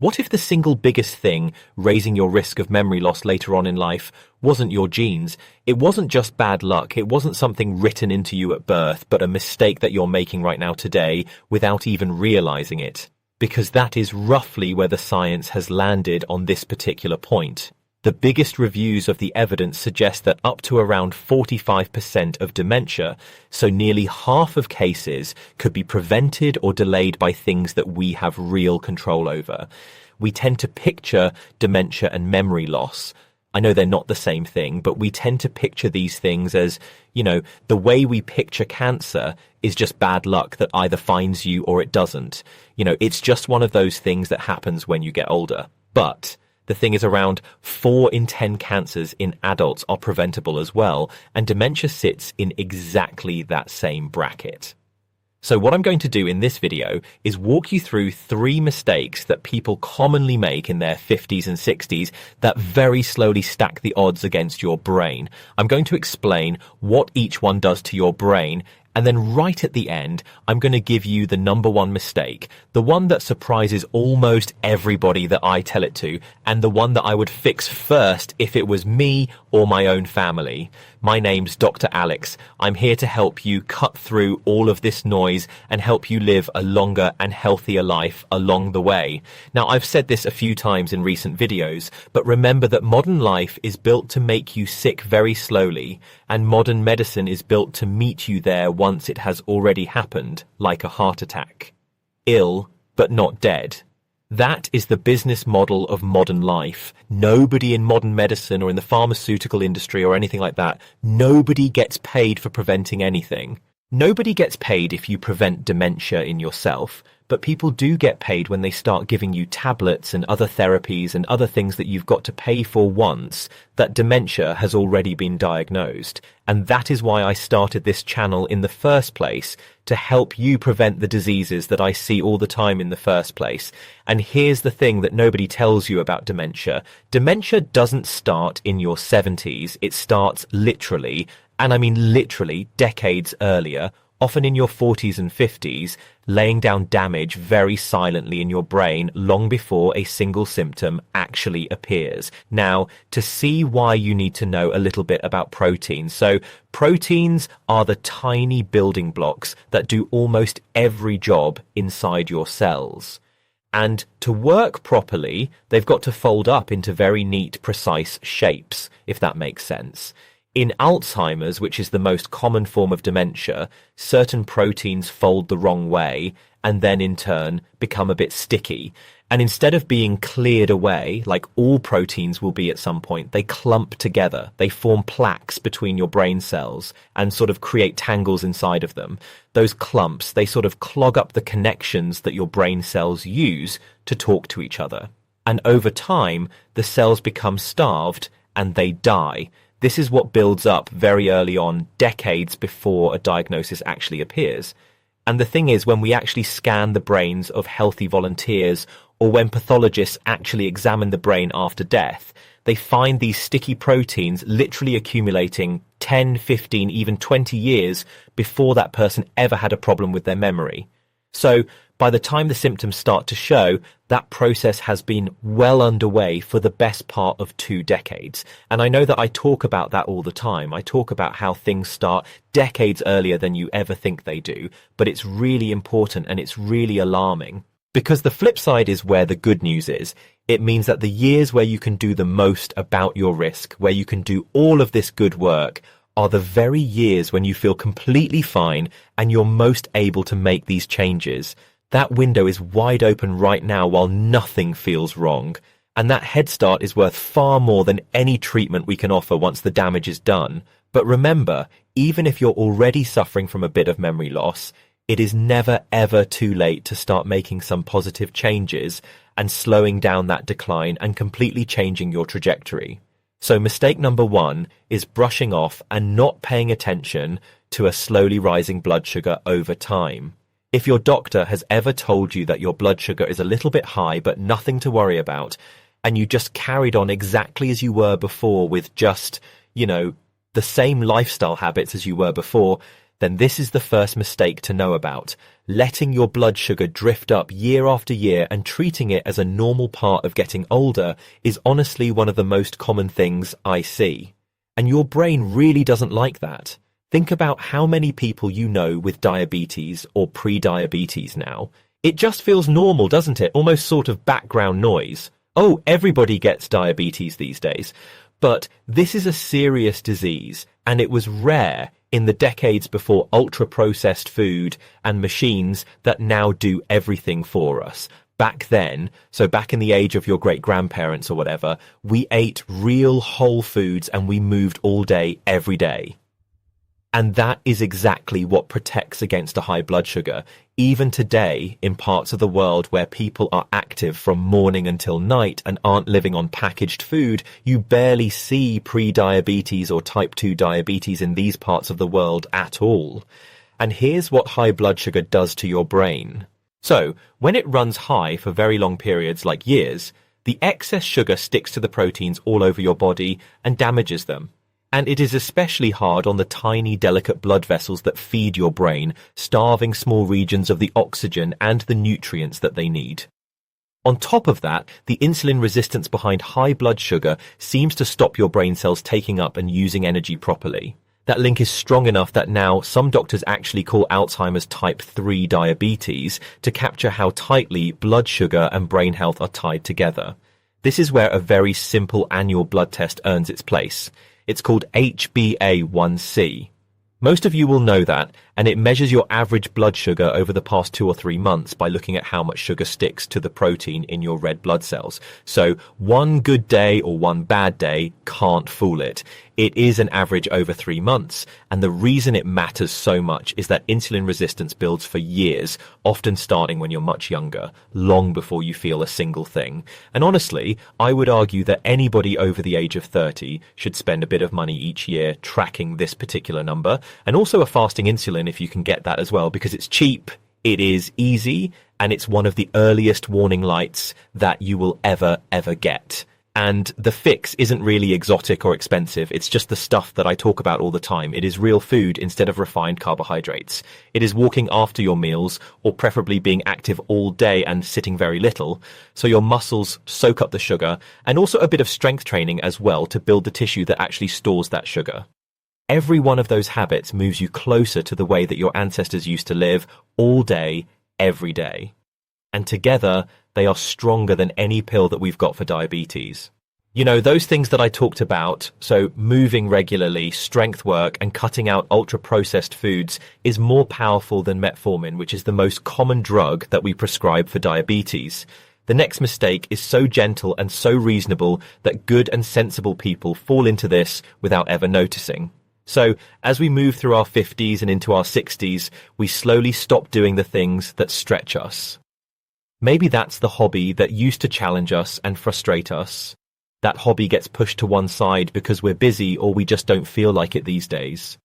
What if the single biggest thing raising your risk of memory loss later on in life wasn't your genes? It wasn't just bad luck. It wasn't something written into you at birth, but a mistake that you're making right now today without even realizing it. Because that is roughly where the science has landed on this particular point. The biggest reviews of the evidence suggest that up to around 45% of dementia, so nearly half of cases, could be prevented or delayed by things that we have real control over. We tend to picture dementia and memory loss. I know they're not the same thing, but we tend to picture these things as, the way we picture cancer is just bad luck that either finds you or it doesn't. It's just one of those things that happens when you get older. But the thing is, around 4 in 10 cancers in adults are preventable as well, and dementia sits in exactly that same bracket. So what I'm going to do in this video is walk you through 3 mistakes that people commonly make in their 50s and 60s that very slowly stack the odds against your brain. I'm going to explain what each one does to your brain, and then right at the end, I'm going to give you the number 1 mistake, the one that surprises almost everybody that I tell it to, and the one that I would fix first if it was me or my own family. My name's Dr. Alex. I'm here to help you cut through all of this noise and help you live a longer and healthier life along the way. Now, I've said this a few times in recent videos, but remember that modern life is built to make you sick very slowly, and modern medicine is built to meet you there once it has already happened, like a heart attack. Ill, but not dead. That is the business model of modern life. Nobody in modern medicine or in the pharmaceutical industry or anything like that, nobody gets paid for preventing anything. Nobody gets paid if you prevent dementia in yourself, but people do get paid when they start giving you tablets and other therapies and other things that you've got to pay for once that dementia has already been diagnosed. And that is why I started this channel in the first place, to help you prevent the diseases that I see all the time in the first place. And here's the thing that nobody tells you about dementia. Dementia doesn't start in your 70s. It starts literally, and I mean literally, decades earlier, often in your 40s and 50s, laying down damage very silently in your brain long before a single symptom actually appears. Now, to see why, you need to know a little bit about proteins. So, proteins are the tiny building blocks that do almost every job inside your cells. And to work properly, they've got to fold up into very neat, precise shapes, if that makes sense. In Alzheimer's, which is the most common form of dementia, certain proteins fold the wrong way and then in turn become a bit sticky. And instead of being cleared away, like all proteins will be at some point, they clump together. They form plaques between your brain cells and sort of create tangles inside of them. Those clumps, they sort of clog up the connections that your brain cells use to talk to each other. And over time, the cells become starved and they die. This is what builds up very early on, decades before a diagnosis actually appears. And the thing is, when we actually scan the brains of healthy volunteers, or when pathologists actually examine the brain after death, they find these sticky proteins literally accumulating 10, 15, even 20 years before that person ever had a problem with their memory. So by the time the symptoms start to show, that process has been well underway for the best part of 2 decades. And I know that I talk about that all the time. I talk about how things start decades earlier than you ever think they do, but it's really important and it's really alarming. Because the flip side is where the good news is. It means that the years where you can do the most about your risk, where you can do all of this good work, are the very years when you feel completely fine and you're most able to make these changes. That window is wide open right now while nothing feels wrong. And that head start is worth far more than any treatment we can offer once the damage is done. But remember, even if you're already suffering from a bit of memory loss, it is never ever too late to start making some positive changes and slowing down that decline and completely changing your trajectory. So mistake number 1 is brushing off and not paying attention to a slowly rising blood sugar over time. If your doctor has ever told you that your blood sugar is a little bit high but nothing to worry about, and you just carried on exactly as you were before with just, the same lifestyle habits as you were before, then this is the first mistake to know about. Letting your blood sugar drift up year after year and treating it as a normal part of getting older is honestly one of the most common things I see. And your brain really doesn't like that. Think about how many people you know with diabetes or pre-diabetes now. It just feels normal, doesn't it? Almost sort of background noise. Oh, everybody gets diabetes these days. But this is a serious disease, and it was rare in the decades before ultra-processed food and machines that now do everything for us. Back then, so back in the age of your great-grandparents or whatever, we ate real whole foods and we moved all day, every day. And that is exactly what protects against a high blood sugar. Even today, in parts of the world where people are active from morning until night and aren't living on packaged food, you barely see pre-diabetes or type 2 diabetes in these parts of the world at all. And here's what high blood sugar does to your brain. So, when it runs high for very long periods, like years, the excess sugar sticks to the proteins all over your body and damages them. And it is especially hard on the tiny, delicate blood vessels that feed your brain, starving small regions of the oxygen and the nutrients that they need. On top of that, the insulin resistance behind high blood sugar seems to stop your brain cells taking up and using energy properly. That link is strong enough that now some doctors actually call Alzheimer's type 3 diabetes to capture how tightly blood sugar and brain health are tied together. This is where a very simple annual blood test earns its place. It's called HbA1c. Most of you will know that, and it measures your average blood sugar over the past 2 or 3 months by looking at how much sugar sticks to the protein in your red blood cells. So one good day or one bad day can't fool it. It is an average over 3 months, and the reason it matters so much is that insulin resistance builds for years, often starting when you're much younger, long before you feel a single thing. And honestly, I would argue that anybody over the age of 30 should spend a bit of money each year tracking this particular number, and also a fasting insulin if you can get that as well, because it's cheap, it is easy, and it's one of the earliest warning lights that you will ever get. And the fix isn't really exotic or expensive. It's just the stuff that I talk about all the time. It is real food instead of refined carbohydrates. It is walking after your meals, or preferably being active all day and sitting very little, so your muscles soak up the sugar, and also a bit of strength training as well to build the tissue that actually stores that sugar. Every one of those habits moves you closer to the way that your ancestors used to live, all day, every day. And together, they are stronger than any pill that we've got for diabetes. You know, those things that I talked about, so moving regularly, strength work, and cutting out ultra-processed foods, is more powerful than metformin, which is the most common drug that we prescribe for diabetes. The next mistake is so gentle and so reasonable that good and sensible people fall into this without ever noticing. So, as we move through our 50s and into our 60s, we slowly stop doing the things that stretch us. Maybe that's the hobby that used to challenge us and frustrate us. That hobby gets pushed to one side because we're busy or we just don't feel like it these days.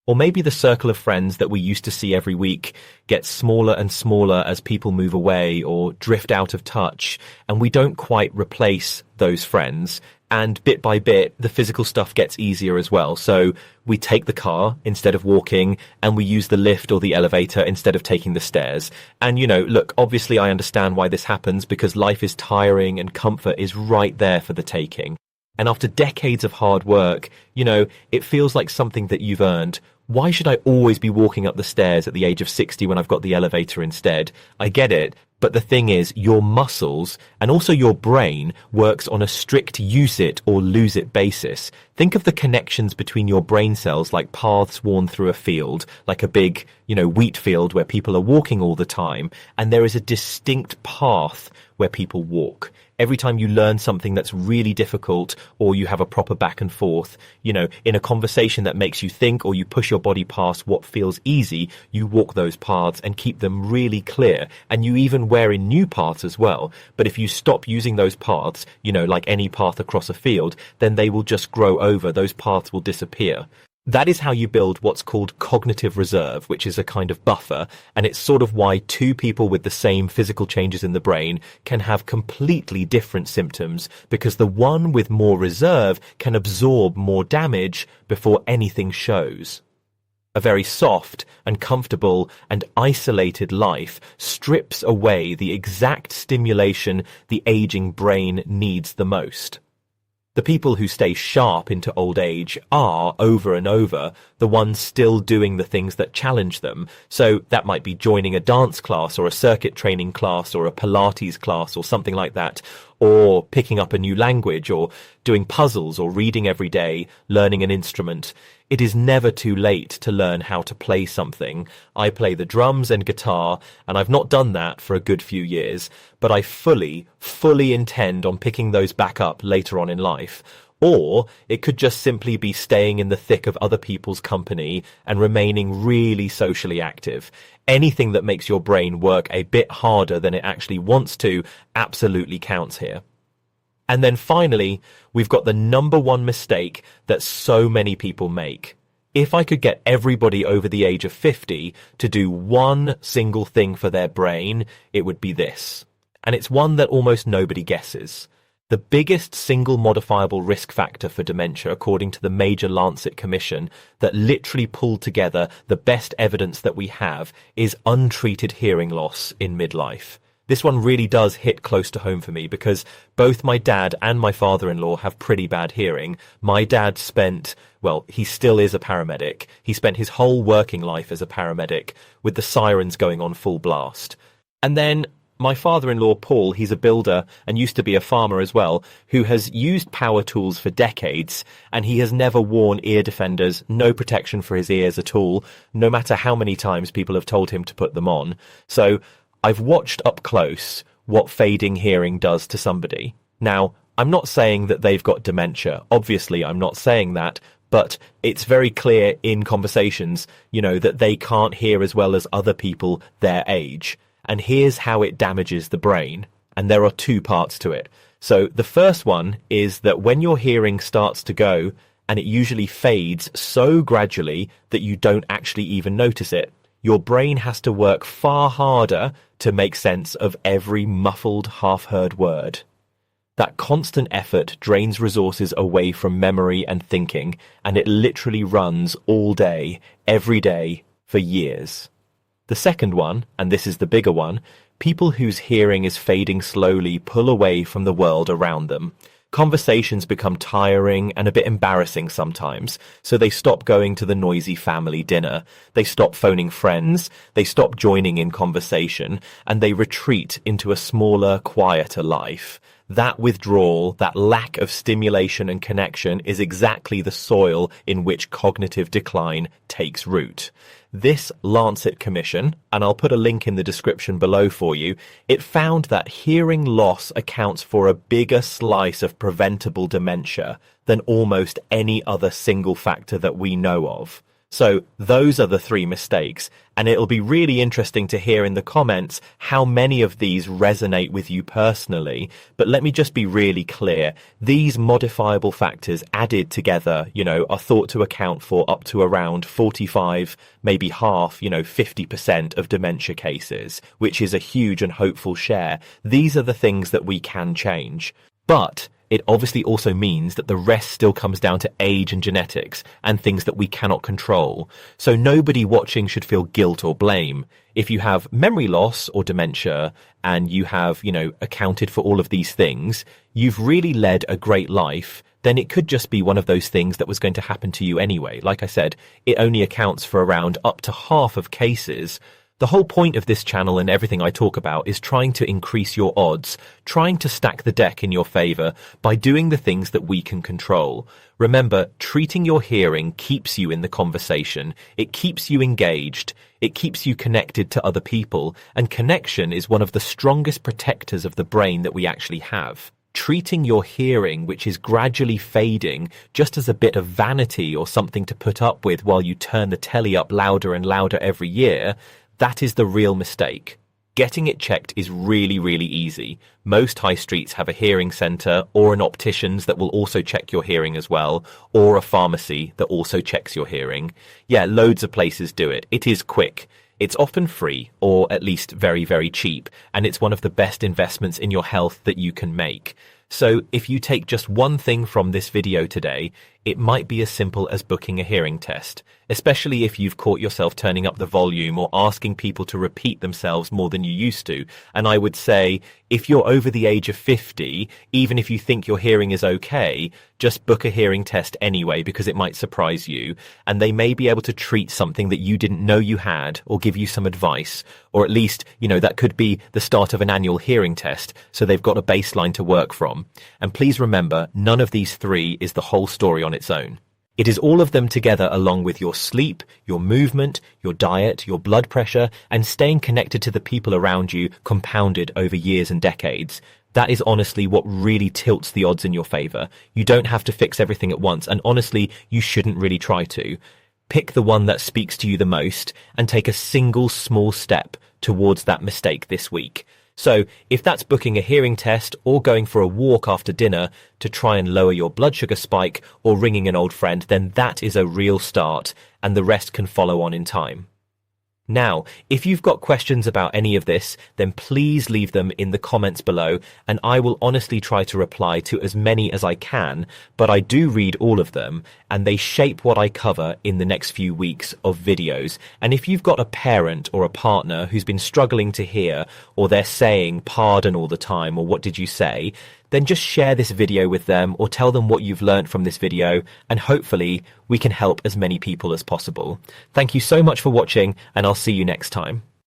Or maybe the circle of friends that we used to see every week gets smaller and smaller as people move away or drift out of touch, and we don't quite replace those friends. And bit by bit, the physical stuff gets easier as well. So we take the car instead of walking, and we use the lift or the elevator instead of taking the stairs. And, you know, look, obviously I understand why this happens, because life is tiring and comfort is right there for the taking. And after decades of hard work, you know, it feels like something that you've earned. Why should I always be walking up the stairs at the age of 60 when I've got the elevator instead? I get it. But the thing is, your muscles and also your brain works on a strict use it or lose it basis. Think of the connections between your brain cells like paths worn through a field, like a big, wheat field where people are walking all the time. And there is a distinct path where people walk. Every time you learn something that's really difficult, or you have a proper back and forth, in a conversation that makes you think, or you push your body past what feels easy, you walk those paths and keep them really clear. And you even wear in new paths as well. But if you stop using those paths, like any path across a field, then they will just grow over. Those paths will disappear. That is how you build what's called cognitive reserve, which is a kind of buffer, and it's sort of why two people with the same physical changes in the brain can have completely different symptoms, because the one with more reserve can absorb more damage before anything shows. A very soft and comfortable and isolated life strips away the exact stimulation the aging brain needs the most. The people who stay sharp into old age are, over and over, the ones still doing the things that challenge them. So that might be joining a dance class or a circuit training class or a Pilates class or something like that, or picking up a new language or doing puzzles or reading every day, learning an instrument. It is never too late to learn how to play something. I play the drums and guitar, and I've not done that for a good few years, but I fully intend on picking those back up later on in life. Or it could just simply be staying in the thick of other people's company and remaining really socially active. Anything that makes your brain work a bit harder than it actually wants to absolutely counts here. And then finally, we've got the number one mistake that so many people make. If I could get everybody over the age of 50 to do one single thing for their brain, it would be this. And it's one that almost nobody guesses. The biggest single modifiable risk factor for dementia, according to the major Lancet Commission, that literally pulled together the best evidence that we have, is untreated hearing loss in midlife. This one really does hit close to home for me because both my dad and my father-in-law have pretty bad hearing. My dad he still is a paramedic. He spent his whole working life as a paramedic with the sirens going on full blast. And then my father-in-law, Paul, he's a builder and used to be a farmer as well, who has used power tools for decades, and he has never worn ear defenders, no protection for his ears at all, no matter how many times people have told him to put them on. So I've watched up close what fading hearing does to somebody. Now, I'm not saying that they've got dementia. Obviously, I'm not saying that, but it's very clear in conversations, that they can't hear as well as other people their age. And here's how it damages the brain. And there are two parts to it. So the first one is that when your hearing starts to go, and it usually fades so gradually that you don't actually even notice it, your brain has to work far harder to make sense of every muffled, half-heard word. That constant effort drains resources away from memory and thinking, and it literally runs all day, every day, for years. The second one, and this is the bigger one, people whose hearing is fading slowly pull away from the world around them. Conversations become tiring and a bit embarrassing sometimes, so they stop going to the noisy family dinner. They stop phoning friends, they stop joining in conversation, and they retreat into a smaller, quieter life. That withdrawal, that lack of stimulation and connection is exactly the soil in which cognitive decline takes root. This Lancet Commission, and I'll put a link in the description below for you, it found that hearing loss accounts for a bigger slice of preventable dementia than almost any other single factor that we know of. So those are the three mistakes, and it'll be really interesting to hear in the comments how many of these resonate with you personally. But let me just be really clear. These modifiable factors added together, are thought to account for up to around 45, maybe half, 50% of dementia cases, which is a huge and hopeful share. These are the things that we can change. But it obviously also means that the rest still comes down to age and genetics and things that we cannot control. So nobody watching should feel guilt or blame. If you have memory loss or dementia and you have, accounted for all of these things, you've really led a great life, then it could just be one of those things that was going to happen to you anyway. Like I said, it only accounts for around up to half of cases. The whole point of this channel and everything I talk about is trying to increase your odds, trying to stack the deck in your favor by doing the things that we can control. Remember, treating your hearing keeps you in the conversation. It keeps you engaged. It keeps you connected to other people. And connection is one of the strongest protectors of the brain that we actually have. Treating your hearing, which is gradually fading, just as a bit of vanity or something to put up with while you turn the telly up louder and louder every year, that is the real mistake. Getting it checked is really, really easy. Most high streets have a hearing centre or an optician's that will also check your hearing as well, or a pharmacy that also checks your hearing. Yeah, loads of places do it. It is quick. It's often free, or at least very, very cheap, and it's one of the best investments in your health that you can make. So if you take just one thing from this video today, it might be as simple as booking a hearing test, especially if you've caught yourself turning up the volume or asking people to repeat themselves more than you used to. And I would say, if you're over the age of 50, even if you think your hearing is okay, just book a hearing test anyway because it might surprise you, and they may be able to treat something that you didn't know you had or give you some advice, or at least, that could be the start of an annual hearing test, so they've got a baseline to work from. And please remember, none of these three is the whole story on its own. It is all of them together along with your sleep, your movement, your diet, your blood pressure, and staying connected to the people around you compounded over years and decades. That is honestly what really tilts the odds in your favor. You don't have to fix everything at once, and honestly, you shouldn't really try to. Pick the one that speaks to you the most and take a single small step towards that mistake this week. So if that's booking a hearing test or going for a walk after dinner to try and lower your blood sugar spike or ringing an old friend, then that is a real start, and the rest can follow on in time. Now, if you've got questions about any of this, then please leave them in the comments below, and I will honestly try to reply to as many as I can, but I do read all of them, and they shape what I cover in the next few weeks of videos. And if you've got a parent or a partner who's been struggling to hear, or they're saying pardon all the time, or what did you say, then just share this video with them or tell them what you've learned from this video, and hopefully we can help as many people as possible. Thank you so much for watching, and I'll see you next time.